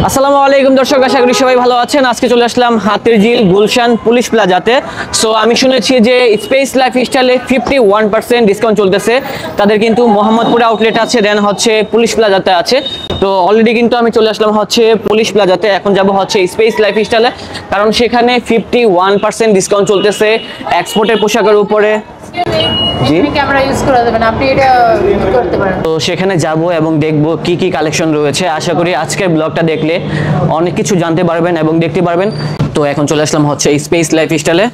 আসসালামু আলাইকুম দর্শক, আশা করি সবাই ভালো আছেন। আজকে চলে আসলাম হাতিরঝিল গুলশান পুলিশ প্লাজাতে। সো আমি শুনেছি যে স্পেস লাইফস্টাইলে 51% ডিসকাউন্ট চলতেছে। তাদের কিন্তু মোহাম্মদপুরে আউটলেট আছে, দেন হচ্ছে পুলিশ প্লাজাতে আছে। তো অলরেডি কিন্তু আমি চলে আসলাম হচ্ছে পুলিশ প্লাজাতে। এখন যাব হচ্ছে স্পেস লাইফস্টাইলে, কারণ সেখানে 51% ডিসকাউন্ট চলতেছে এক্সপোর্টের পোশাকের উপরে। তো সেখানে যাব এবং দেখব কি কি কালেকশন রয়েছে। আশা করি আজকের ব্লগটা দেখলে অনেক কিছু জানতে পারবেন এবং দেখতে পারবেন। তো এখন চলে আসলাম হচ্ছে স্পেস লাইফস্টাইলে।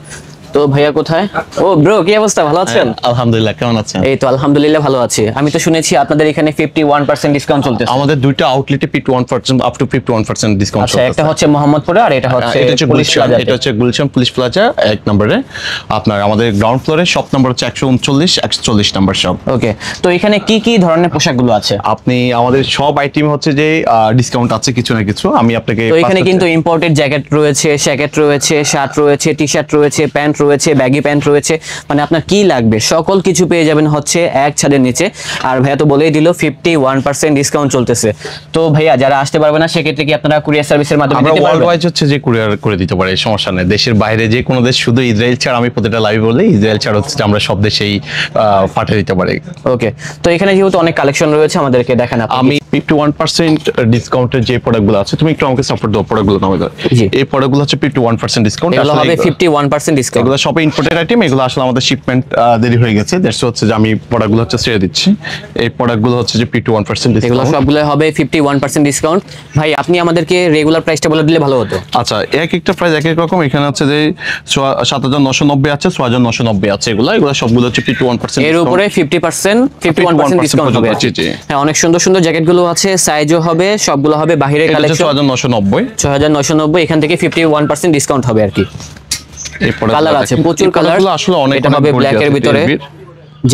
তো ভাইয়া কোথায়? ও ব্রো, কি অবস্থা, ভালো আছেন? আলহামদুলিল্লাহ, কেমন আছেন? এই তো আলহামদুলিল্লাহ ভালো আছি। আমি তো শুনেছি আপনাদের এখানে 51% ডিসকাউন্ট চলতেছে। আমাদের দুইটা আউটলেটে 51% আপ টু 51% ডিসকাউন্ট চলছে। একটা হচ্ছে মোহাম্মদপুরে আর এটা হচ্ছে পুলিশ প্লাজা। এটা হচ্ছে গুলশান পুলিশ প্লাজা এক নম্বরে। আপনার আমাদের গ্রাউন্ড ফ্লোরে শপ নাম্বার হচ্ছে 139 140 নাম্বার শপ। ওকে, তো এখানে কি কি ধরনের পোশাকগুলো আছে? আপনি আমাদের সব আইটেম হচ্ছে যে ডিসকাউন্ট আছে কিছু না কিছু। আমি আপনাকে তো এখানে কিন্তু ইম্পোর্টেড জ্যাকেট রয়েছে, জ্যাকেট রয়েছে, শার্ট রয়েছে, টি শার্ট রয়েছে, প্যান্ট রয়েছে, ব্যাগি প্যান্ট রয়েছে, মানে আপনার কি লাগবে সকল কিছু পেয়ে যাবেন হচ্ছে এক ছাদের নিচে। আর ভাইয়া তো বলেই দিল 51% ডিসকাউন্ট চলতেছে। তো ভাইয়া যারা আসতে পারবে না সেক্ষেত্রে কি আপনারা কুরিয়ার সার্ভিসের মাধ্যমে দিতে পারবেন? ওয়ার্ল্ড ওয়াইড হচ্ছে যে কুরিয়ার করে দিতে পারে, সমস্যা নেই। দেশের বাইরে যে কোনো দেশ, শুধু ইসরায়েল ছাড়া আমি প্রতিটা লাইভ বলি ইসরায়েল ছাড়া হচ্ছে আমরা সব দেশেই পাঠিয়ে দিতে পারি। ওকে, তো এখানে যেহেতু অনেক কালেকশন রয়েছে আমাদেরকে দেখান। আমি 51% ডিসকাউন্টের যে প্রোডাক্টগুলো আছে, তুমি একটু আমাকে সাপোর্ট দাও প্রোডাক্টগুলো নাও। এই প্রোডাক্টগুলো হচ্ছে 51% ডিসকাউন্ট। এগুলো হবে 51% ডিসকাউন্ট। এগুলো সব ইম্পোর্টেড আইটেম। এগুলো আসলে আমাদের শিপমেন্ট দেরি হয়ে গেছে, দ্যাটস হচ্ছে যে আমি প্রোডাক্টগুলো হচ্ছে ছেড়ে দিচ্ছি। এই প্রোডাক্টগুলো হচ্ছে যে 51% ডিসকাউন্ট। এগুলো সবগুলো হবে 51% ডিসকাউন্ট। ভাই আপনি আমাদেরকে রেগুলার প্রাইসটা বলে দিলে ভালো হতো। আচ্ছা, এক একটা প্রাইস এক এক রকম। এখানে হচ্ছে যে 7990 আছে, 6990 আছে। এগুলো সবগুলো হচ্ছে 51%। এর উপরে 51% ডিসকাউন্ট হবে। হ্যাঁ, অনেক সুন্দর সুন্দর জ্যাকেটগুলো আছে, সাইজও হবে, সবগুলো হবে বাহিরের কালেকশন। 6990 এখান থেকে 51% ডিসকাউন্ট হবে আর কি। কালার আছে, প্রচুর কালার। আসলে অনেক এটা হবে ব্ল্যাকের ভিতরে।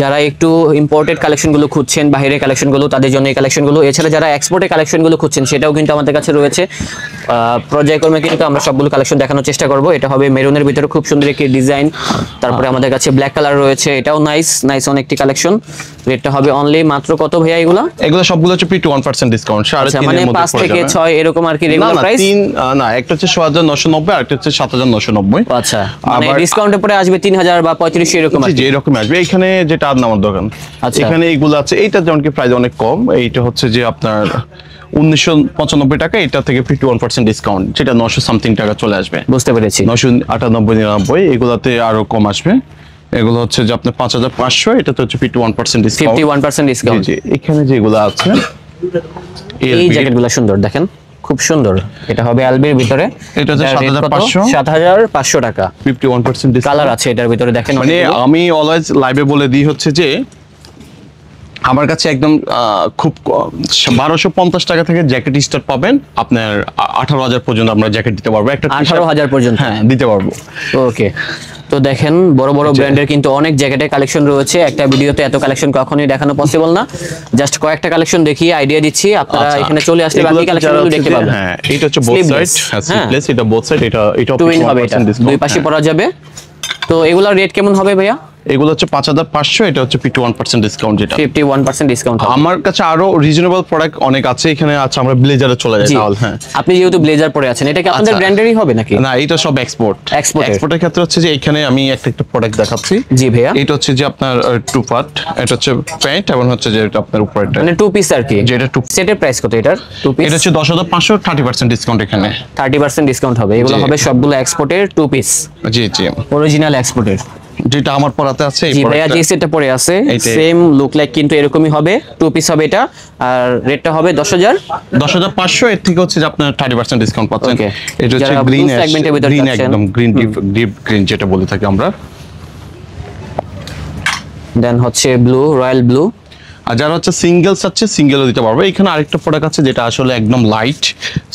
যারা একটু ইম্পোর্টেড কালেকশনগুলো খুঁজছেন, বাইরের কালেকশনগুলো, তাদের জন্য এই কালেকশনগুলো। এছাড়া যারা এক্সপোর্টের কালেকশনগুলো খুঁজছেন সেটাও কিন্তু আমাদের কাছে রয়েছে। পর্যায়ক্রমে কিন্তু আমরা সবগুলো কালেকশন দেখানোর চেষ্টা করব। এটা হবে মেরুনের ভিতরে খুব সুন্দর একটি ডিজাইন। তারপরে আমাদের কাছে ব্ল্যাক কালার রয়েছে, এটাও নাইস অনেকটি কালেকশন। রেটটা হবে অনলি মাত্র কত ভাইয়া? এগুলো সবগুলো হচ্ছে 51% ডিসকাউন্ট। মানে 5 থেকে 6 এরকম আর কি রেগুলার প্রাইস। না, একটা হচ্ছে 6990 আর একটা হচ্ছে 7990। আচ্ছা, মানে ডিসকাউন্টের পরে আসবে 3000 বা 3500 এরকম আর কি। যে এরকম আসবে। এখানে যেটা আমার দোকান, এখানে এইগুলো আছে। এইটা যেমন কি প্রাইস অনেক কম। এইটা হচ্ছে যে আপনার 1995 টাকা, এটা থেকে 51% ডিসকাউন্ট, যেটা 900 সামথিং টাকা চলে আসবে। বুঝতে পেরেছি। 998 99 এগুলাতে আরো কম আসবে। এগুলো হচ্ছে যে আপনি 5500, এটা তো হচ্ছে 51% ডিসকাউন্ট। 51% ডিসকাউন্ট। জি, এখানে যেগুলো আছে এই জ্যাকেটগুলো সুন্দর, দেখেন খুব সুন্দর। এটা হবে এলবির ভিতরে। এটা হচ্ছে 7500 টাকা। 51% ডিসকাউন্ট। কালার আছে এটার ভিতরে, দেখেন। মানে আমি অলওয়েজ লাইভে বলে দিই হচ্ছে যে আমার কাছে একদম খুব 1250 টাকা থেকে জ্যাকেট স্টার্ট পাবেন। আপনার 18000 পর্যন্ত আমরা জ্যাকেট দিতে পারবো। একটা 18000 পর্যন্ত? হ্যাঁ, দিতে পারবো। ওকে, তো দেখেন বড় বড় ব্র্যান্ডের কিন্তু অনেক জ্যাকেটের কালেকশন রয়েছে। একটা ভিডিওতে এত কালেকশন কখনোই দেখানো পসিবল না। জাস্ট কয়েকটা কালেকশন দেখিয়ে আইডিয়া দিচ্ছি, আপনারা এখানে চলে আসলে বাকি কালেকশনগুলো দেখতে পাবেন। হ্যাঁ, এটা হচ্ছে বোথ সাইড। হ্যাঁ, স্লিভলেস। এটা বোথ সাইড। এটা টুইন হবে, এটা দুই পাশে পরা যাবে। তো এগুলোর রেট কেমন হবে ভাইয়া? এগুলো হচ্ছে 5500, এটা হচ্ছে 51% ডিসকাউন্ট যেটা। 51% ডিসকাউন্ট। আমার কাছে আরো রিজনেবল প্রোডাক্ট অনেক আছে, এখানে আছে আমরা ব্লেজারে চলে যাই তাহলে। হ্যাঁ, আপনি যেহেতু ব্লেজার পরে আছেন, এটা কি আপনাদের আচ্ছা। ব্র্যান্ডেরই হবে নাকি? না, এটা সব এক্সপোর্ট। Export-এর। এক্সপোর্টের ক্ষেত্রে হচ্ছে যে এখানে আমি একটা প্রোডাক্ট দেখাচ্ছি। জি ভাইয়া। এটা হচ্ছে যে আপনার টু পার্ট, এটা হচ্ছে প্যান্ট এবং হচ্ছে যে এটা আপনার উপরেটা, মানে টু পিস আর কি। যেটা টু। সেটের প্রাইস কত এটার? টু পিস এটা হচ্ছে 10500, 30% ডিসকাউন্ট এখানে। 30% ডিসকাউন্ট হবে। এগুলো জি। হবে সবগুলো এক্সপোর্টের টু পিস, জি জি, অরিজিনাল এক্সপোর্টের। যেটা আমার পরাতে আছে এই জি ভাইয়া, প্রোডাক্টটা। যে সেটটা পরে আছে এইটাই। সেম লুক লাইক কিন্তু এরকমই হবে, টু পিস হবে এটা। আর রেটটা হবে 10000। 10500, এর থেকে হচ্ছে যে আপনার 30% ডিসকাউন্ট পাচ্ছেন। Okay. এটা হচ্ছে যারা গ্রিন blue segment-এর ভিতরে গ্রিন, যাচ্ছেন। একদম গ্রিন, ডিপ গ্রিন যেটা বলে থাকি আমরা। দেন হচ্ছে ব্লু, রয়্যাল ব্লু। আর যারা হচ্ছে সিঙ্গেল চাচ্ছে সিঙ্গেলও দিতে পারবে। এখানে আরেকটা প্রোডাক্ট আছে যেটা আসলে একদম লাইট,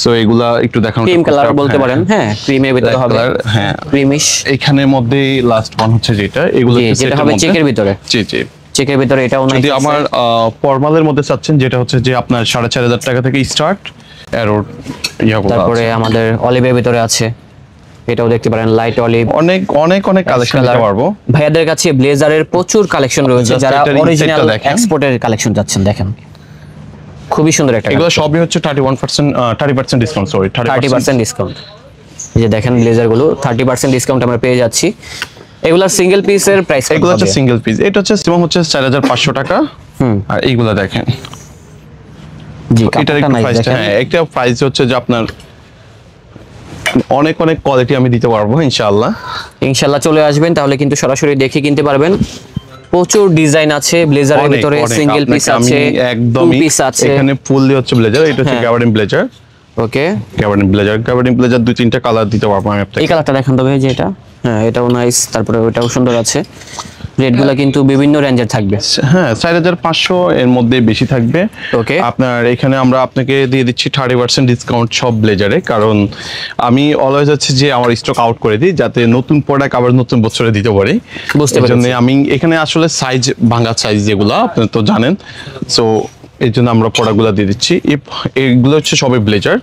সো এগুলা একটু দেখানো। ক্রিম কালার বলতে পারেন। হ্যাঁ, ক্রিমের ভিতরে হবে। হ্যাঁ, ক্রিমিশ। এখানের মধ্যে লাস্ট ওয়ান হচ্ছে যেটা, এগুলো জি, যেটা হবে চেকের ভিতরে। জি জি। চেকের ভিতরে এটাও নাই। যদি আমার ফর্মালের মধ্যে চাচ্ছেন, যেটা হচ্ছে যে আপনার 4500 টাকা থেকে স্টার্ট, এরোর ইয়াগুলো তারপরে আমাদের অলিভের ভিতরে আছে, এটাও দেখতে পারেন, লাইট অলিভ। অনেক অনেক অনেক কালেকশন দিতে পারবো। ভাইয়াদের কাছে ব্লেজারের প্রচুর কালেকশন রয়েছে, Just যারা এটার অরিজিনাল inside-টা দেখেন। এক্সপোর্টের কালেকশন চাচ্ছেন। দেখেন খুবই সুন্দর একটা এগুলো সবই হচ্ছে 30% ডিসকাউন্ট, সরি 30% ডিসকাউন্ট। এই যে দেখেন ব্লেজার গুলো 30% ডিসকাউন্ট আমরা পেয়ে যাচ্ছি। এগুলার সিঙ্গেল পিসের প্রাইস এগুলো হচ্ছে সিঙ্গেল পিস, এটা হচ্ছে সিমাম হচ্ছে 4500 টাকা। আর এইগুলো দেখেন, জি, এটার কাপড়টা একটু নাইস প্রাইস, দেখেন। হ্যাঁ, একটা প্রাইস হচ্ছে যে আপনার অনেক অনেক কোয়ালিটি আমি দিতে পারবো ইনশাআল্লাহ। ইনশাআল্লাহ চলে আসবেন, তাহলে কিন্তু সরাসরি দেখে কিনতে পারবেন। প্রচুর ডিজাইন আছে ব্লেজারের অনেক, ভিতরে, অনেক। সিঙ্গেল পিস আপনাকে আছে, আমি টু একদমই পিস আছে। এখানে ফুললি হচ্ছে ব্লেজার, এটা হচ্ছে হ্যাঁ। Gabardine blazer. Okay, gabardine blazer 2-3টা কালার দিতে পারবো আমি আপনাকে। এই কালারটা দেখান তবে, যে এটা, হ্যাঁ এটাও নাইস। তারপরে ওটাও সুন্দর আছে। রেটগুলো কিন্তু বিভিন্ন রেঞ্জের থাকবে। হ্যাঁ, 4500 এর মধ্যে বেশি থাকবে। ওকে। আপনার এখানে আমরা আপনাকে দিয়ে দিচ্ছি 30% ডিসকাউন্ট সব ব্লেজারে, কারণ আমি অলওয়েজ হচ্ছে যে আমার স্টক আউট করে দিই, যাতে নতুন প্রোডাক্ট আবার নতুন বছরে দিতে পারি। বুঝতে এই জন্য পেরেছি। আমি এখানে আসলে সাইজ, ভাঙা সাইজ যেগুলো আপনি তো জানেন, সো এই জন্য আমরা প্রোডাক্টগুলো দিয়ে দিচ্ছি। এগুলো হচ্ছে সবই ব্লেজার।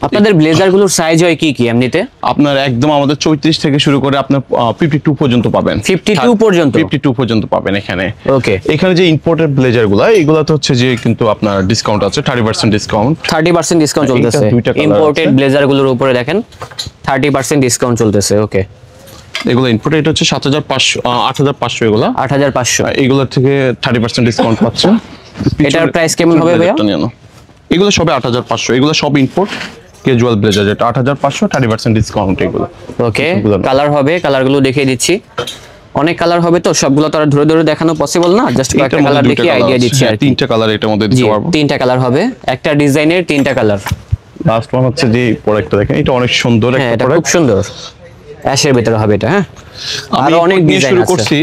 আপনাদের ব্লেজার গুলোর সাইজ হয় কি কি এমনিতে? আপনার একদম আমাদের 34 থেকে শুরু করে আপনার 52 পর্যন্ত পাবেন। 52 পর্যন্ত? 52 পর্যন্ত পাবেন এখানে। ওকে। এখানে যে ইম্পোর্টেড ব্লেজার গুলো, এগুলো তো হচ্ছে যে কিন্তু আপনার ডিসকাউন্ট আছে, 30% ডিসকাউন্ট। 30% ডিসকাউন্ট এইটা চলতেছে। দুইটা colour ইম্পোর্টেড আছে। ব্লেজার গুলোর উপরে দেখেন 30% ডিসকাউন্ট চলতেছে। ওকে, এগুলো ইম্পোর্ট, এটা হচ্ছে 7500, 8500 এগুলো। 8500। এগুলোর থেকে 30% ডিসকাউন্ট পাচ্ছেন। এটার price কেমন হবে ভাইয়া? এগুলো সবে 8500, এগুলো সব ইম্পোর্ট ক্যাজুয়াল ব্লেজার, যেটা 8500, 30% ডিসকাউন্ট এগুলো। ওকে, এগুলো না। কালার হবে, কালারগুলো দেখিয়ে দিচ্ছি। অনেক কালার হবে, তো সবগুলো তো আর ধরে ধরে দেখানো পসিবল না, জাস্ট কয়েকটা এটার মধ্যে কালার দুইটা দেখিয়ে colour আইডিয়া আছে। দিচ্ছি আর হ্যাঁ, কি। 3টা কালার এটার মধ্যে জি, দিতে পারবো। 3টা কালার হবে, একটা ডিজাইনের 3টা কালার। লাস্ট ওয়ান হচ্ছে যে প্রোডাক্টটা দেখেন, এটা অনেক সুন্দর হ্যাঁ, একটা এটা খুব প্রোডাক্ট। সুন্দর, অ্যাশের ভিতরে হবে এটা। হ্যাঁ, আমি আরো অনেক import নিয়ে ডিজাইন শুরু আছে। করছি,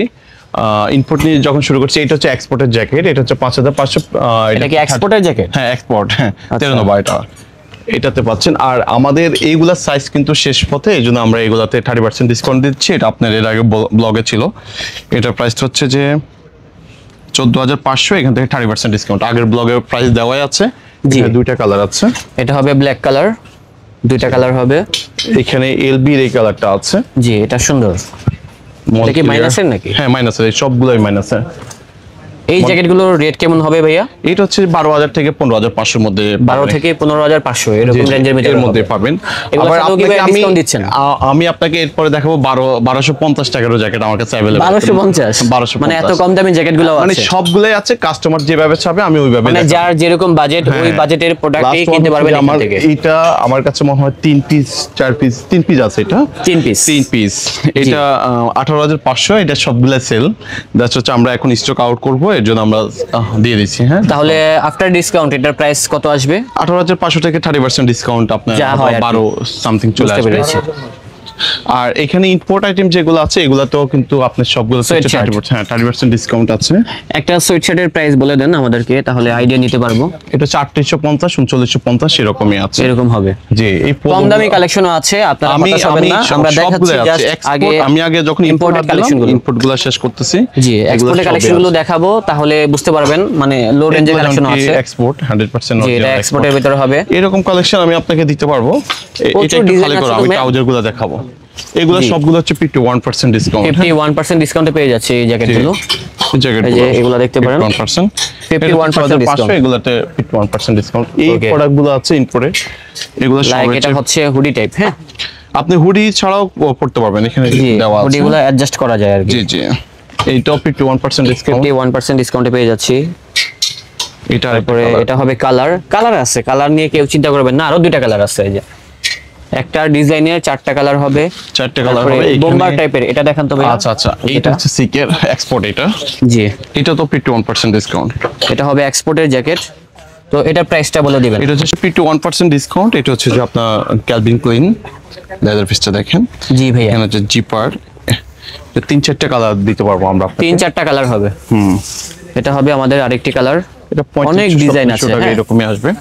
ইম্পোর্ট নিয়ে যখন শুরু করছি, এটা হচ্ছে এক্সপোর্টের জ্যাকেট, এটা হচ্ছে 5500। এটা কি এক্সপোর্টের জ্যাকেট? হ্যাঁ, এক্সপোর্ট, হ্যাঁ, 13 এটা এটাতে পাচ্ছেন। আর আমাদের এইগুলা সাইজ কিন্তু শেষ পথে, এই জন্য আমরা এগুলাতে 30% ডিসকাউন্ট দিচ্ছি। এটা আপনার এর আগে ব্লগে ছিল, এটার প্রাইসটা হচ্ছে যে 14500, এখান থেকে 30% ডিসকাউন্ট। আগের ব্লগে প্রাইস দেওয়াই আছে। জি। এখানে 2টা কালার আছে। এটা হবে ব্ল্যাক কালার, 2টা কালার হবে। এখানে এলবির এই কালারটা আছে। জি, এটা সুন্দর। এটা কি মাইনাসের নাকি? হ্যাঁ, মাইনাসের, সবগুলোই মাইনাসের। এই জ্যাকেটগুলোর রেট কেমন হবে ভাইয়া? এটা হচ্ছে 12000 থেকে 15500 মধ্যে 12 থেকে 15500 এরকম রেঞ্জের এর মধ্যে পাবেন। এগুলোর আবার সাথেও কি আপনাকে ভাই আমি discount দিচ্ছেন? আমি আপনাকে এরপরে দেখাবো 1250 টাকারও জ্যাকেট আমার কাছে अवेलेबल। 1250? মানে এত কম দামি জ্যাকেটগুলো মানে আছে? সবগুলাই আছে, কাস্টমার যেভাবে চাবে আমি ওইভাবে মানে দেখাবো। যার যেরকম বাজেট, ওই হ্যাঁ। বাজেটের প্রোডাক্টই Last কিনতে one পারবেন হচ্ছে এখান আমার থেকে। এটা আমার কাছে মনে হয় 3 পিস 4 পিস 3 পিস আছে এটা। 3 পিস? 3 পিস। এটা 18500, এটা সবগুলা সেল। দ্যাটস হচ্ছে আমরা এখন স্টক আউট করব, এর জন্য আমরা দিয়ে দিচ্ছি। হ্যাঁ, তাহলে আফটার ডিসকাউন্ট এটার প্রাইস কত আসবে? 18500 থেকে 30% ডিসকাউন্ট আপনার যা হয় আর কি। 12 সামথিং চলে বুঝতে আসবে। পেরেছি। আর এখানে ইম্পোর্ট আইটেম যেগুলো আছে, এগুলাতেও কিন্তু আপনার সবগুলো Sweatshirt। 30% ডিসকাউন্ট আছে। একটা সোয়েটশার্টের প্রাইস বলে দেন আমাদেরকে, তাহলে আইডিয়া নিতে পারবো। এটা হচ্ছে 3850, 3950 এরকমই আছে। এরকম হবে। জি, এই কম দামি কালেকশনও আছে, আপনারা হতাশ হবেন না। আমরা দেখাচ্ছি জাস্ট আগে আমি আগে যখন ইম্পোর্টেড কালেকশনগুলো। ইম্পোর্টগুলো শেষ করতেছি। জি, এগুলো এক্সপোর্টের সবই কালেকশনগুলো আছে। দেখাবো, তাহলে বুঝতে পারবেন মানে লো রেঞ্জের কালেকশনও আছে। এক্সপোর্ট 100% জি, এটা original এক্সপোর্টের export। ভিতরে হবে। এরকম কালেকশন আমি আপনাকে দিতে পারবো। এটা প্রচুর একটু ডিজাইন খালি আছে করো, তো আমি ম্যাম। ট্রাউজারগুলো দেখাবো। এগুলো জি। সবগুলো হচ্ছে 51% ডিসকাউন্ট। 51% ডিসকাউন্টে পেয়ে যাচ্ছে এই জ্যাকেটগুলো। জ্যাকেট এই যে এগুলো দেখতে পারেন 51%, 51% ডিসকাউন্ট। এগুলাতে 51% ডিসকাউন্ট। এই Okay. প্রোডাক্টগুলো আছে ইম্পোর্টে, এগুলো সব লাইক এটা হচ্ছে হুডি টাইপ, হ্যাঁ আপনি হুডি ছাড়াও পড়তে পারবেন, এখানে জি, দেওয়া আছে। হুডিগুলো অ্যাডজাস্ট করা যায় আর কি। জি জি, এইটাও 51% ডিসকাউন্ট। 51% ডিসকাউন্টে পেয়ে যাচ্ছি। এটা তারপরে এটা হবে কালার আছে, কালার নিয়ে কেউ চিন্তা করবেন না, আরো দুইটা কালার আছে। এই যে একটা ডিজাইনের 4টা কালার হবে, 4টা কালার তারপরে হবে। বোম্বার টাইপের, এটা দেখান তো ভাই। আচ্ছা আচ্ছা, এইটা হচ্ছে সিকের এক্সপোর্ট। এটা জি, এটা তো 51% ডিসকাউন্ট। এটা হবে এক্সপোর্টের জ্যাকেট। তো এটার প্রাইসটা বলে দিবেন। এটা হচ্ছে 51% ডিসকাউন্ট। এটা হচ্ছে যে আপনার ক্যালভিন ক্লিন লেদার পিসটা দেখেন। জি ভাইয়া, এখানে হচ্ছে জিপার, 3-4টা কালার দিতে পারবো আমরা আপনাকে। 3-4টা কালার হবে। এটা হবে আমাদের আরেকটি কালার। এটা অনেক ডিজাইন আছে, টাকা হ্যাঁ। এরকমই আসবে।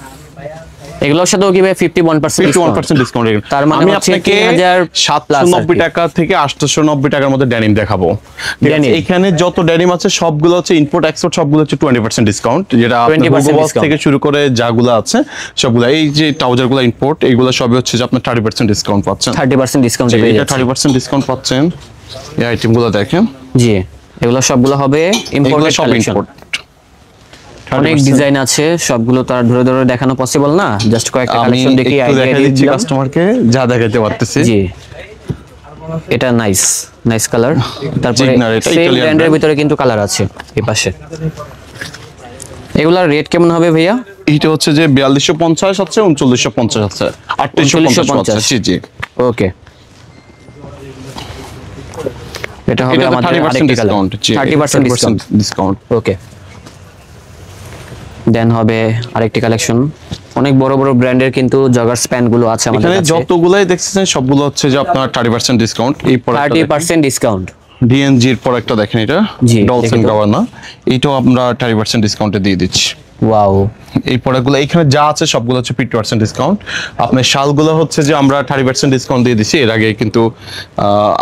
এগুলোর সাথেও কি ভাই 51% ডিসকাউন্ট? 51% ডিসকাউন্ট। তার মানে আমি হচ্ছে আপনাকে 3000 790 টাকা থেকে 890 টাকার মধ্যে ডেনিম দেখাবো। Denim। এখানে যত ডেনিম আছে সবগুলো হচ্ছে ইম্পোর্ট এক্সপোর্ট, সবগুলো হচ্ছে 20% ডিসকাউন্ট। যেটা 20% আপনার discount। থেকে শুরু করে যাগুলো আছে সবগুলো, এই যে ট্রাউজারগুলো ইম্পোর্ট, এইগুলো সবই হচ্ছে যে আপনি 30% ডিসকাউন্ট পাচ্ছেন। 30% ডিসকাউন্টে পেয়ে এটা যাচ্ছে। 30% ডিসকাউন্ট পাচ্ছেন। এই আইটেমগুলো দেখেন, জি, এগুলো সবগুলো হবে এগুলো ইম্পোর্টেড সব কালেকশন। ইম্পোর্ট। অনেক ডিজাইন আছে, সবগুলো তো আর ধরে ধরে দেখানো পসিবল না, জাস্ট কয়েকটা আমি কালেকশন দেখি একটু আইডিয়া দেখা দিয়ে দিচ্ছি দিলাম। কাস্টমারকে যা দেখাতে পারতেছি। জি, এটা নাইস কালার। তারপরে Signar, এটা সেম Italian ব্র্যান্ডের brand। ভিতরে কিন্তু কালার আছে এই পাশে। এগুলার রেট কেমন হবে ভাইয়া? এটা হচ্ছে যে 4250 আছে, 3950 আছে, 3850 আছে। জি জি, ওকে, এটা হবে এটা আমাদের 30% আরেকটি কালার। ডিসকাউন্ট। 30% ডিসকাউন্ট। ডিসকাউন্ট। ওকে, দেন হবে আরেকটি কালেকশন। অনেক বড় বড় ব্র্যান্ডের কিন্তু জগার্স প্যান্ট গুলো আছে আমাদের এখানে কাছে। যতগুলাই দেখছেন সবগুলো হচ্ছে যে আপনার 30% ডিসকাউন্ট। এই প্রোডাক্টটা 30% ডিসকাউন্ট। ডিএনজি এর প্রোডাক্টটা দেখেন, এটা জি, ডলসন দেখি তো। গাবানা, এইটাও আমরা 30% ডিসকাউন্টে দিয়ে দিচ্ছি। ওয়াও, এই প্রোডাক্টগুলো এখানে যা আছে সবগুলো হচ্ছে 50% ডিসকাউন্ট। আপনার শালগুলো হচ্ছে যে আমরা 30% ডিসকাউন্ট দিয়ে দিচ্ছি। এর আগে কিন্তু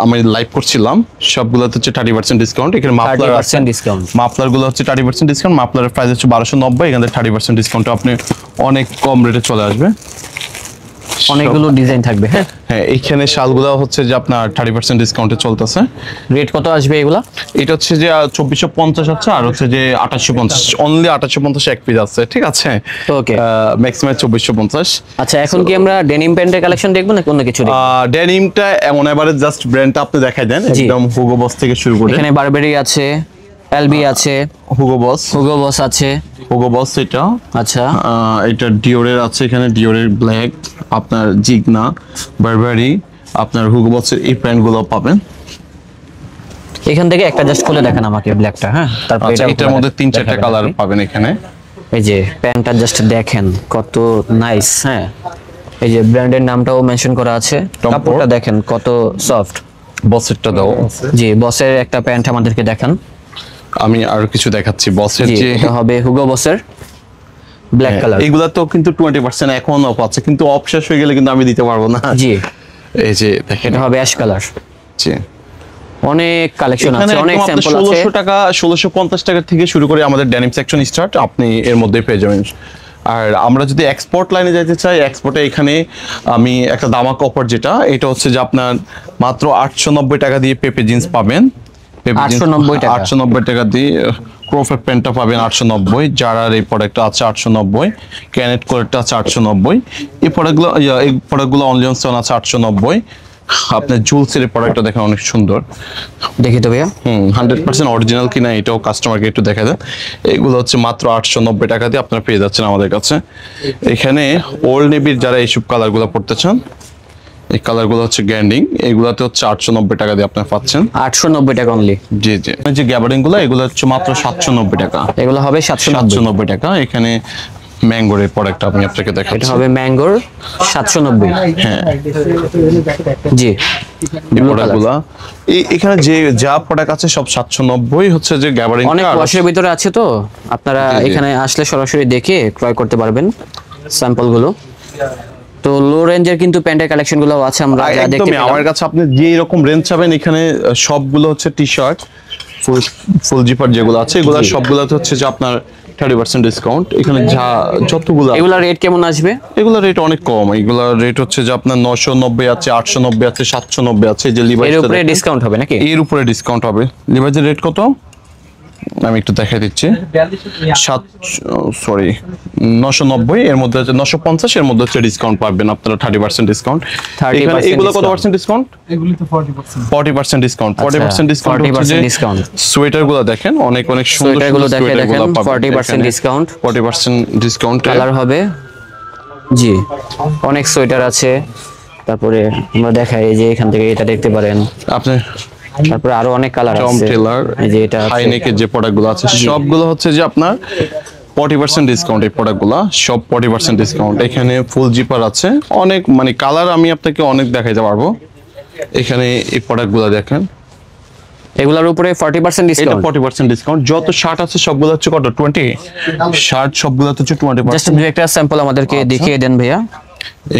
আমি লাইভ করছিলাম, সবগুলো হচ্ছে 30% ডিসকাউন্ট। এখানে মাফলার আছে, 30% ডিসকাউন্ট। মাফলার গুলো হচ্ছে 30% ডিসকাউন্ট। মাফলারের প্রাইস হচ্ছে 1290, এখানে 30% ডিসকাউন্ট আপনি অনেক কম রেটে চলে আসবে। অনেকগুলো ডিজাইন থাকবে, হ্যাঁ। হ্যাঁ, এইখানে শালগুলো হচ্ছে যে আপনার 30% ডিসকাউন্টে চলতেছে। রেট কত আসবে এগুলা? এটা হচ্ছে যে 2450 আছে, আর হচ্ছে যে 2850, অনলি 2850 এক পিস আছে, ঠিক আছে। Okay. ম্যাক্সিমাম 2450। আচ্ছা, এখন কি আমরা ডেনিম প্যান্টের কালেকশন দেখবো না অন্য কিছু দেখবো? ডেনিমটা এমন এভারেজ জাস্ট ব্র্যান্ডটা আপনি দেখাই দেন, জি। একদম হুগো বস থেকে শুরু করে। এখানে বারবেরি আছে, এলবি আছে, হুগো বস, হুগো বস আছে। হুগো বস এটা। আচ্ছা, এটা ডিওরের আছে, এখানে ডিওরের ব্ল্যাক, আপনার জিগনা, বারবারি, আপনার হুগো বসের এই প্যান্টগুলো পাবেন। এখান থেকে একটা জাস্ট খুলে দেখেন আমাকে, ব্ল্যাকটা, হ্যাঁ। তারপর আচ্ছা, এটার মধ্যে 3-4টা কালার পাবেন এখানে। এই যে প্যান্টটা জাস্ট দেখেন কত নাইস, হ্যাঁ। এই যে ব্র্যান্ডের নামটাও মেনশন করা আছে, কাপড়টা দেখেন কত সফট। বসেরটা দাও। জি, বসের একটা প্যান্ট আমাদেরকে দেখান। আমি আরো কিছু দেখাচ্ছি বসের জি, যে এটা হবে হুগো বসের ব্ল্যাক কালার। এগুলা তো কিন্তু 20% এখন অফ আছে, কিন্তু অফ শেষ হয়ে গেলে কিন্তু আমি দিতে পারবো না। জি, এই যে দেখেন, এটা হবে অ্যাশ কালার। জি, অনেক কালেকশন এখানে আছে, অনেক একদম আপনার স্যাম্পল আছে। 1600 টাকা, 1650 টাকা থেকে শুরু করে আমাদের ডেনিম সেকশন স্টার্ট, আপনি এর মধ্যে পেয়ে যাবেন। আর আমরা যদি এক্সপোর্ট লাইনে যেতে চাই, এক্সপোর্টে এখানে আমি একটা দামাক অফার, যেটা এটা হচ্ছে যে আপনার মাত্র 890 টাকা দিয়ে পেপে জিন্স পাবেন। 890 টাকা। 890 টাকা দিয়ে ক্রোফের প্যান্টটা পাবেন 890, জারার এই প্রোডাক্টটা আছে 890, ক্যানেট কোয়ারটা আছে 890। এই প্রোডাক্টগুলো অনলি অন সেল আছে 890। আপনার জুলসের প্রোডাক্টটা দেখেন অনেক সুন্দর। দেখি তো ভাইয়া। 100% অরিজিনাল কিনা এটাও কাস্টমারকে একটু দেখা দেন। এগুলো হচ্ছে মাত্র 890 টাকা দিয়ে আপনারা পেয়ে যাচ্ছেন আমাদের কাছে। এখানে ওল্ড নেভির যারা এইসব কালারগুলো পড়তে চান, এই কালারগুলো হচ্ছে গ্যান্ডিং, এগুলাতে হচ্ছে 890 টাকা দিয়ে আপনারা পাচ্ছেন। 890 টাকা অনলি। জি জি, এই যে গ্যাবারিং গুলো, এগুলো হচ্ছে মাত্র 790 টাকা। এগুলো হবে 790। 790 টাকা। এখানে ম্যাঙ্গোর এই প্রোডাক্টটা আমি আপনাকে এটা দেখাচ্ছি। হবে ম্যাঙ্গোর 790। হ্যাঁ, জি, এই প্রোডাক্টগুলো এখানে যে যা প্রোডাক্ট আছে সব 790 হচ্ছে যে গ্যাবারিং। অনেক ওয়াশের ভিতরে আছে, তো আপনারা জি, জি। এখানে আসলে সরাসরি দেখে ক্রয় করতে পারবেন স্যাম্পল গুলো। তো লো রেঞ্জের কিন্তু প্যান্টের কালেকশন গুলো আছে, আমরা যা দেখতে একদমই পেলাম। আমার কাছে আপনি যে এরকম রেঞ্জ চাবেন, এখানে সবগুলো হচ্ছে টি শার্ট, ফুল জিপার যেগুলো আছে এগুলো সবগুলোতে হচ্ছে যে আপনার 30% ডিসকাউন্ট। এখানে যা যতগুলো এগুলা রেট কেমন আসবে? এগুলোর রেট অনেক কম। এগুলোর রেট হচ্ছে যে আপনার 990 আছে, 890 আছে, 790 আছে। যে লিভাইস এর উপরে ডিসকাউন্ট হবে নাকি? এর উপরে ডিসকাউন্ট হবে। লিভাইসের রেট কত আমি একটু দেখাই দিচ্ছি। 990 এর মধ্যে আছে, 950 এর মধ্যে হচ্ছে ডিসকাউন্ট পাবেন আপনারা 30% ডিসকাউন্ট। 30% এগুলো কত পার্সেন্ট ডিসকাউন্ট? এগুলি তো 40%। 40% ডিসকাউন্ট। 40% ডিসকাউন্ট হচ্ছে যে সোয়েটার গুলো দেখেন অনেক অনেক সুন্দর সোয়েটার গুলো সুন্দর দেখেন, সোয়েটার গুলো 40% ডিসকাউন্ট। 40% ডিসকাউন্ট কালার হবে, জি অনেক সোয়েটার আছে। তারপরে আমরা দেখাই এই যে এখান থেকে এটা দেখতে পারেন, আপনি তারপরে আরো অনেক কালার টম আছে। টেলার এই যে এটা হাই নেকের যে প্রোডাক্টগুলো আছে সবগুলো হচ্ছে যে আপনার 40% ডিসকাউন্ট। এই প্রোডাক্টগুলো সব 40% ডিসকাউন্ট। এখানে ফুল জিপার আছে অনেক, মানে কালার আমি আপনাকে অনেক দেখাইতে পারবো। এখানে এই প্রোডাক্টগুলো দেখেন, এগুলোর উপরে 40% এটা ডিসকাউন্ট। 40% ডিসকাউন্ট। যত শার্ট আছে সবগুলো হচ্ছে কত 20 শার্ট, সবগুলো হচ্ছে 20%। জাস্ট দুই একটা স্যাম্পল আমাদেরকে দেখিয়ে দেন ভাইয়া।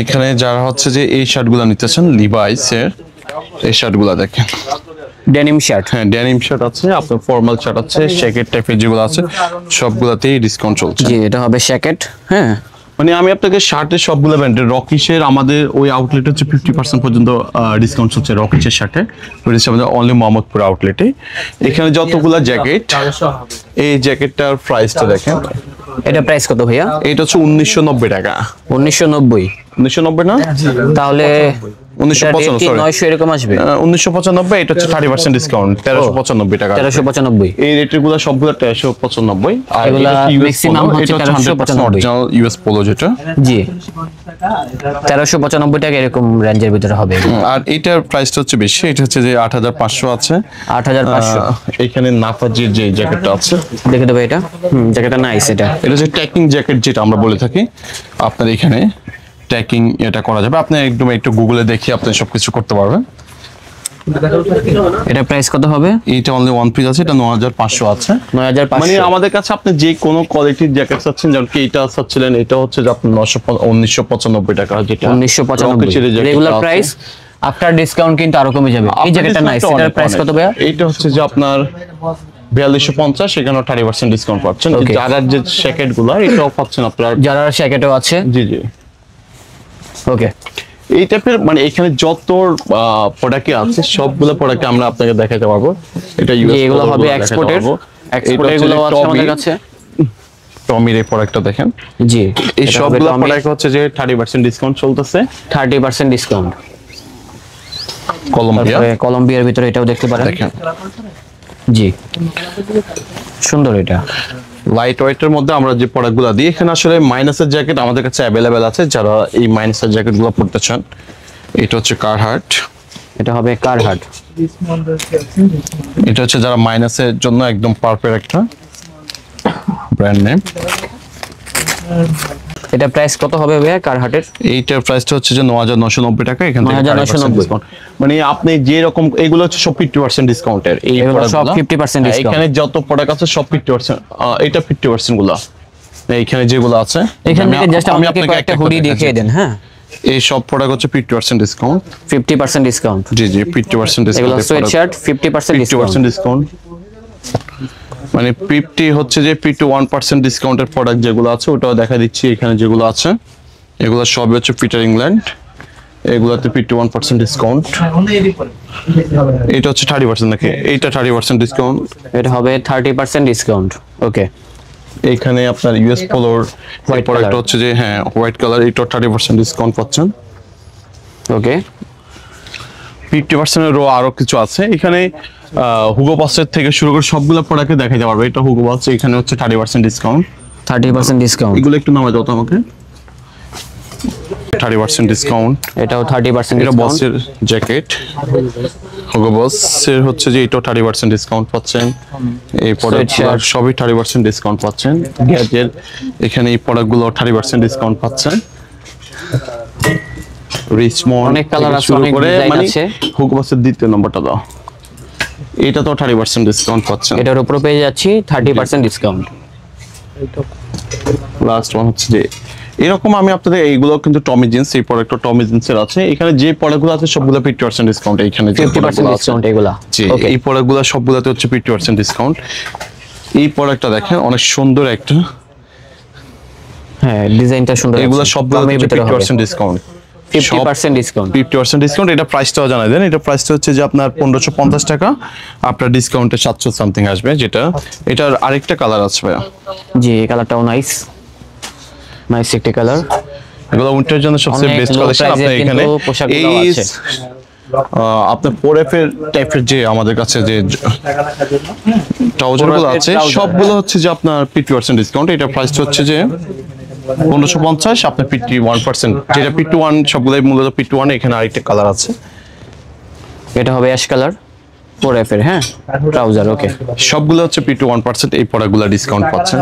এখানে যারা হচ্ছে যে এই শার্টগুলো নিতেছেন লিভাইসের, এই শার্টগুলো দেখেন, ডেনিম শার্ট। হ্যাঁ ডেনিম শার্ট আছে, আপনার ফর্মাল শার্ট আছে, জ্যাকেট টাইপের যেগুলো আছে সবগুলাতেই ডিসকাউন্ট চলছে। জি এটা হবে জ্যাকেট। হ্যাঁ মানে আমি আপনাকে শার্টের সবগুলো ব্র্যান্ডের, রকিশের আমাদের ওই আউটলেট হচ্ছে 50% পর্যন্ত ডিসকাউন্ট হচ্ছে রকিশের শার্টে, আমাদের অনলি মোহাম্মদপুর আউটলেটে। এখানে যতগুলা জ্যাকেট, এই জ্যাকেটটার প্রাইসটা দেখেন, এটা প্রাইস কত ভাইয়া? এটা হচ্ছে 1990 টাকা। 1990? 1990 না, তাহলে 1995 সরি 900 এরকম আসবে। 1995। এটা হচ্ছে 30% ডিসকাউন্ট, 1395 টাকা। 1395। এই রেটের গুলো সবগুলো 1395। আর এগুলা এটা US maximum polo, হচ্ছে এটা 100% 1395 অরিজিনাল ইউএস পোলো যেটা। জি 1395 টাকা এরকম রেঞ্জের ভিতরে হবে। আর এটার প্রাইসটা হচ্ছে বেশি, এটা হচ্ছে যে 8500 আছে। 8500। এখানে নাফাজির যে জ্যাকেটটা আছে দেখে দেবো এটা। জ্যাকেটটা নাইস। এটা হচ্ছে ট্যাকিং জ্যাকেট যেটা আমরা বলে থাকি। আপনার এখানে ট্যাকিং এটা করা যাবে, আপনি একদম একটু গুগলে দেখে আপনি সবকিছু করতে পারবেন। এটা প্রাইস কত হবে? এটা অনলি ওয়ান পিস আছে, এটা 9500 আছে। 9500। মানে আমাদের কাছে আপনি যে কোনো কোয়ালিটির জ্যাকেট চাচ্ছেন, যেমন কি এটা চাচ্ছিলেন, এটা হচ্ছে যে আপনি 1995 টাকা, যেটা 1995 রেগুলার প্রাইস। আফটার ডিসকাউন্ট কিন্তু আরো কমে যাবে। এই জ্যাকেটটা নাইস। এটার প্রাইস কত ভাইয়া? এটা হচ্ছে যে আপনার 4250, এখানে 30% ডিসকাউন্ট পাচ্ছেন। Okay. যারা যে জ্যাকেট গুলো এটাও পাচ্ছেন আপনার, যারা জ্যাকেটও আছে। জি জি। ওকে এই টাইপের মানে এখানে যত প্রোডাক্ট আছে সবগুলো প্রোডাক্ট আমরা আপনাকে দেখাতে পারবো। এটা ইউএস এগুলো হবে এক্সপোর্টের। এক্সপোর্টের গুলো আছে আমাদের কাছে। টমির এই প্রোডাক্টটা দেখেন। জি এই সবগুলো প্রোডাক্ট হচ্ছে যে 30% ডিসকাউন্ট চলতেছে। 30% ডিসকাউন্ট। কলম্বিয়া, কলম্বিয়ার ভিতরে এটাও দেখতে পারেন। দেখেন জি সুন্দর। এটা লাইট ওয়েটের মধ্যে আমরা যে প্রোডাক্টগুলো দিই, এখানে আসলে মাইনাসের জ্যাকেট আমাদের কাছে অ্যাভেলেবেল আছে। যারা এই মাইনাসের জ্যাকেটগুলো পড়তে চান, এটা হচ্ছে কারহাট। এটা হবে কারহাট। এটা হচ্ছে যারা মাইনাসের জন্য একদম পারফেক্ট একটা ব্র্যান্ড নেম। এটা প্রাইস কত হবে ভাইয়া কারহাটের? এইটার প্রাইসটা হচ্ছে যে 9990 টাকা। এখান থেকে 9990 ডিসকাউন্ট। মানে আপনি যে রকম এগুলো হচ্ছে সব 50% ডিসকাউন্টের। এই এগুলো সব প্রোডাক্টগুলো 50% ডিসকাউন্ট। এখানে যত প্রোডাক্ট আছে সব 50%। এটা 50% গুলো এইখানে যেগুলো আছে। এখান থেকে জাস্ট আমি আপনাকে আপনাকে একটা হুডি দেখিয়ে দেন। হ্যাঁ এই সব প্রোডাক্ট হচ্ছে 50% ডিসকাউন্ট। 50% ডিসকাউন্ট। জি জি 50% এগুলো discount. Sweat shirt 50% discount. 50% discount. মানে 50 হচ্ছে যে 51% ডিসকাউন্টের প্রোডাক্ট যেগুলো আছে ওটাও দেখা দিচ্ছি। এখানে যেগুলো আছে এগুলো সবই হচ্ছে পিটার ইংল্যান্ড। এগুলাতে 51% ডিসকাউন্ট। এটা হচ্ছে 30% নাকি? এইটা 30% ডিসকাউন্ট। এটা হবে 30% ডিসকাউন্ট। ওকে এখানে আপনার ইউএস পোলোর White প্রোডাক্ট color। হচ্ছে যে হ্যাঁ হোয়াইট কালার, এটা 30% ডিসকাউন্ট পাচ্ছেন। ওকে 50% এর আরো কিছু আছে এখানে। হুগো বসের থেকে শুরু করে সবগুলো প্রোডাক্ট দেখাতে পারবে। এটা হুগো বস, এখানে হচ্ছে 30% ডিসকাউন্ট। 30% ডিসকাউন্ট। এগুলো একটু নামে দাও তো আমাকে। 30% ডিসকাউন্ট। এটাও 30% এটা ডিসকাউন্ট। বসের জ্যাকেট, হুগো বসের হচ্ছে যে এটাও 30% ডিসকাউন্ট পাচ্ছেন। এই প্রোডাক্টগুলো সবই 30% ডিসকাউন্ট পাচ্ছেন। গ্যাজেট এখানে এই প্রোডাক্টগুলো 30% ডিসকাউন্ট পাচ্ছেন। রিচমন্ড অনেক কালার আছে, শুরু অনেক করে ডিজাইন মানে আছে। হুগো বসের দ্বিতীয় নম্বরটা দাও। এটা তো 30% ডিসকাউন্ট পাচ্ছেন। এটার উপরে পেয়ে যাচ্ছি 30% ডিসকাউন্ট। লাস্ট ওয়ান হচ্ছে যে এরকম আমি আপনাদের এইগুলো কিন্তু টমি জিন্স, এই প্রোডাক্টটা টমি জিন্সের আছে। এখানে যে প্রোডাক্টগুলো আছে সবগুলো 50% ডিসকাউন্ট। এখানে যে 50% ডিসকাউন্ট এগুলা। জি, ওকে, এই প্রোডাক্টগুলো সবগুলোতে হচ্ছে 50% ডিসকাউন্ট। এই প্রোডাক্টটা দেখেন অনেক সুন্দর একটা, হ্যাঁ ডিজাইনটা সুন্দর। এগুলো আছে। সবগুলো দামের ভিতরে হবে। 50% ডিসকাউন্ট। 50% ডিসকাউন্ট। 50% ডিসকাউন্ট। এটা প্রাইসটাও জানাই দেন। এটা প্রাইসটা হচ্ছে যে আপনার 1550 টাকা, আপনার ডিসকাউন্টে 700 সামথিং আসবে। যেটা এটার আরেকটা কালার আছে ভাইয়া। জি, এই কালারটাও নাইস, নাইস একটা কালার। এগুলো উইন্টারের জন্য সবচেয়ে অনেক বেস্ট low কালেকশন। price এর আপনার এখানে কিন্তু পোশাকগুলো এই আছে। আপনার 4F এর টাইপের যে আমাদের কাছে যে ট্রাউজারগুলো আছে সবগুলো হচ্ছে যে আপনার 50% ডিসকাউন্ট। এটা প্রাইসটা হচ্ছে যে 1550, আপনার 51%। যেটা 51 সবগুলোই মূলত 51। এখানে আরেকটা কালার আছে, এটা হবে অ্যাশ কালার 4F এর, হ্যাঁ ট্রাউজার। ওকে, সবগুলো হচ্ছে 51%। এই প্রোডাক্টগুলো ডিসকাউন্ট পাচ্ছেন।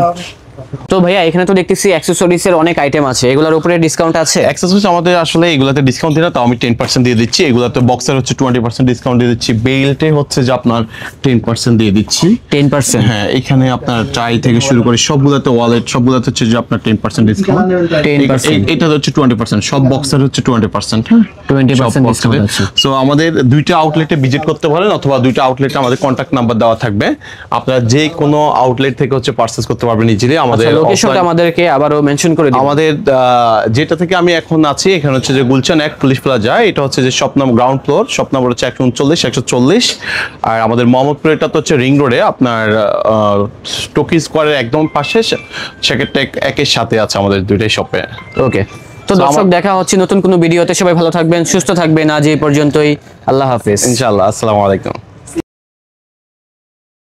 তো ভাইয়া এখানে তো দেখতেছি অ্যাকসেসরিজ এর অনেক আইটেম আছে, এগুলোর উপরে ডিসকাউন্ট আছে? অ্যাক্সেসরিজ আমাদের আসলে এগুলাতে ডিসকাউন্ট দিই না, তাও আমি 10% দিয়ে দিচ্ছি। এগুলাতে বক্সের হচ্ছে 20% ডিসকাউন্ট দিয়ে দিচ্ছি। বেল্টে হচ্ছে যে আপনার 10% দিয়ে দিচ্ছি। 10%? হ্যাঁ, এখানে আপনার টাই থেকে শুরু করে সবগুলাতে, ওয়ালেট সবগুলাতে হচ্ছে যে আপনার 10% ডিসকাউন্ট। 10%? এটা হচ্ছে 20%, সব বক্সের হচ্ছে 20%। হ্যাঁ, 20% ডিসকাউন্ট আছে। সো আমাদের দুইটা আউটলেটে ভিজিট করতে পারেন, অথবা দুইটা আউটলেটে আমাদের কন্ট্যাক্ট নাম্বার দেওয়া থাকবে। আপনারা যে কোনো আউটলেট থেকে হচ্ছে পারচেজ করতে পারবেন ইজিলি। আমাদের লোকেশনটা আমাদেরকে আবারও মেনশন করে দিন। আমাদের যেটা থেকে আমি এখন আছি এখানে হচ্ছে যে গুলশান 1 পুলিশ প্লাজা। এটা হচ্ছে যে shop number, ground floor, shop number হচ্ছে 139 140। আর আমাদের মোহাম্মদপুর এটা তো হচ্ছে রিং রোডে, আপনার টকি স্কোয়ারের একদম পাশে, সেক্ষেত্রে একের সাথে আছে আমাদের দুইটাই শপে। ওকে, তো দর্শক দেখা হচ্ছে নতুন কোনো ভিডিওতে। সবাই ভালো থাকবেন, সুস্থ থাকবেন। আজ এই পর্যন্তই, আল্লাহ হাফেজ। ইনশাআল্লাহ, আসসালামু আলাইকুম।